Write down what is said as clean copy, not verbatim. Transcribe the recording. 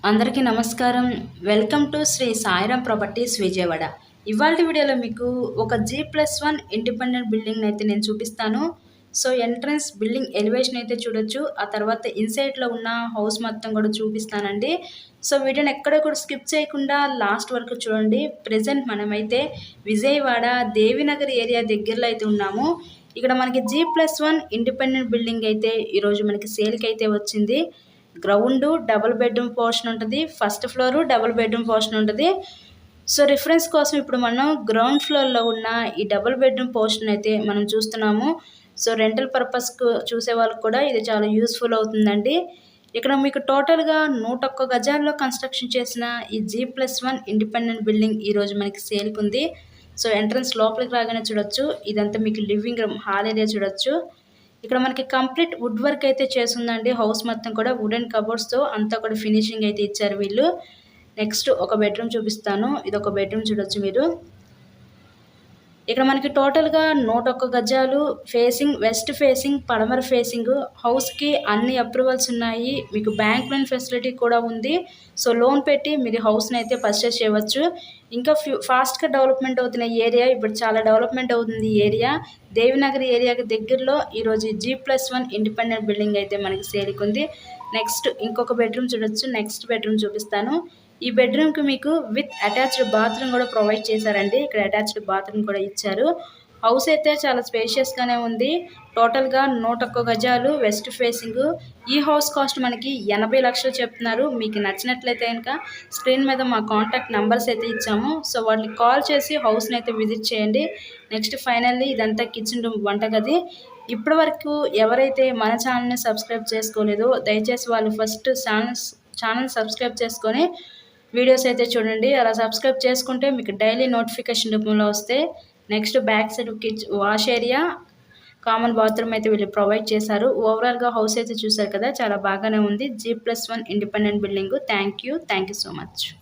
అందరికీ నమస్కారం. Welcome to Sri Sairam properties Vijayawada. ఇవాల్టి వీడియోలో మీకు ఒక G+1 ఇండిపెండెంట్ బిల్డింగ్‌ని అయితే నేను చూపిస్తాను. సో, ఎంట్రన్స్ బిల్డింగ్ ఎలివేషన్ అయితే చూడొచ్చు. ఆ తర్వాత ఇన్‌సైడ్‌లో ఉన్న హౌస్ మొత్తం కూడా చూపిస్తానండి. సో, వీడియోని ఎక్కడ కూడా స్కిప్ చేయకుండా లాస్ట్ వరకు చూడండి. ప్రెజెంట్ మనమైతే విజయవాడ దేవినగర్ ఏరియా దగ్గరలో అయితే ఉన్నాము. ఇక్కడ మనకి G+1 ఇండిపెండెంట్ బిల్డింగ్ అయితే ఈరోజు మనకి సేల్‌కి అయితే వచ్చింది. గ్రౌండ్ డబుల్ బెడ్రూమ్ పోర్షన్ ఉంటుంది. First floor double bedroom portion ఉంటుంది. సో, రిఫరెన్స్ కోసం ఇప్పుడు మనం గ్రౌండ్ ఫ్లోర్‌లో ఉన్న ఈ డబుల్ బెడ్రూమ్ పోర్షన్ అయితే మనం చూస్తున్నాము. సో, రెంటల్ పర్పస్‌కు చూసే వాళ్ళకి కూడా ఇది చాలా యూజ్‌ఫుల్ అవుతుందండి. ఇక్కడ మీకు టోటల్‌గా 101 గజాల్లో కన్‌స్ట్రక్షన్ చేసిన ఈ G+1 ఇండిపెండెంట్ బిల్డింగ్ ఈరోజు మనకి సేల్‌కుంది. సో, ఎంట్రన్స్ లోపలికి రాగానే చూడొచ్చు. ఇదంతా మీకు లివింగ్ రూమ్, హాల్ ఏరియా చూడొచ్చు. ఇక్కడ మనకి కంప్లీట్ వుడ్ వర్క్ అయితే చేసుందండి. హౌస్ మొత్తం కూడా వుడెన్ కబోర్డ్స్‌తో అంతా కూడా ఫినిషింగ్ అయితే ఇచ్చారు వీళ్ళు. నెక్స్ట్ ఒక బెడ్‌రూమ్ చూపిస్తాను. ఇదొక బెడ్‌రూమ్ చూడొచ్చు మీరు. ఇక్కడ మనకి టోటల్‌గా 101 గజాలు ఫేసింగ్ వెస్ట్ ఫేసింగ్, పడమర ఫేసింగ్. హౌస్‌కి అన్ని అప్రూవల్స్ ఉన్నాయి. మీకు బ్యాంక్ లోన్ ఫెసిలిటీ కూడా ఉంది. సో, లోన్ పెట్టి మీరు హౌస్‌నైతే పర్చేస్ చేయవచ్చు. ఇంకా ఫాస్ట్‌గా డెవలప్‌మెంట్ అవుతున్న ఏరియా. ఇప్పుడు చాలా డెవలప్‌మెంట్ అవుతుంది ఈ ఏరియా. దేవినగర్ ఏరియాకి దగ్గరలో ఈరోజు G+1 ఇండిపెండెంట్ బిల్డింగ్ అయితే మనకి సేల్‌కుంది. నెక్స్ట్ ఇంకొక బెడ్‌రూమ్ చూడొచ్చు. నెక్స్ట్ బెడ్‌రూమ్ చూపిస్తాను. ఈ బెడ్‌రూమ్‌కి మీకు విత్ అటాచ్డ్ బాత్రూమ్ కూడా ప్రొవైడ్ చేశారండి. ఇక్కడ అటాచ్డ్ బాత్రూమ్ కూడా ఇచ్చారు. హౌస్ అయితే చాలా స్పేషియస్‌గానే ఉంది. టోటల్‌గా 101 గజాలు వెస్ట్ ఫేసింగ్. ఈ హౌస్ కాస్ట్ మనకి 80 లక్షలు చెప్తున్నారు. మీకు నచ్చినట్లయితే గనుక స్క్రీన్ మీద మా కాంటాక్ట్ నంబర్స్ అయితే ఇచ్చాము. సో, వాటికి కాల్ చేసి హౌస్‌ని అయితే విజిట్ చేయండి. నెక్స్ట్ ఫైనల్లీ ఇదంతా కిచెన్ రూమ్, వంటగది. ఇప్పటివరకు ఎవరైతే మన ఛానల్‌ని సబ్స్క్రైబ్ చేసుకోలేదో దయచేసి వాళ్ళు ఫస్ట్ ఛానల్ సబ్స్క్రైబ్ చేసుకొని వీడియోస్ అయితే చూడండి. అలా సబ్స్క్రైబ్ చేసుకుంటే మీకు డైలీ నోటిఫికేషన్ రూపంలో వస్తాయి. Next back side wash area, common bathroom అయితే వీళ్ళు ప్రొవైడ్ చేశారు. ఓవరాల్‌గా హౌస్ అయితే చూసారు కదా, చాలా బాగానే ఉంది. G+1 independent building. Thank you so much.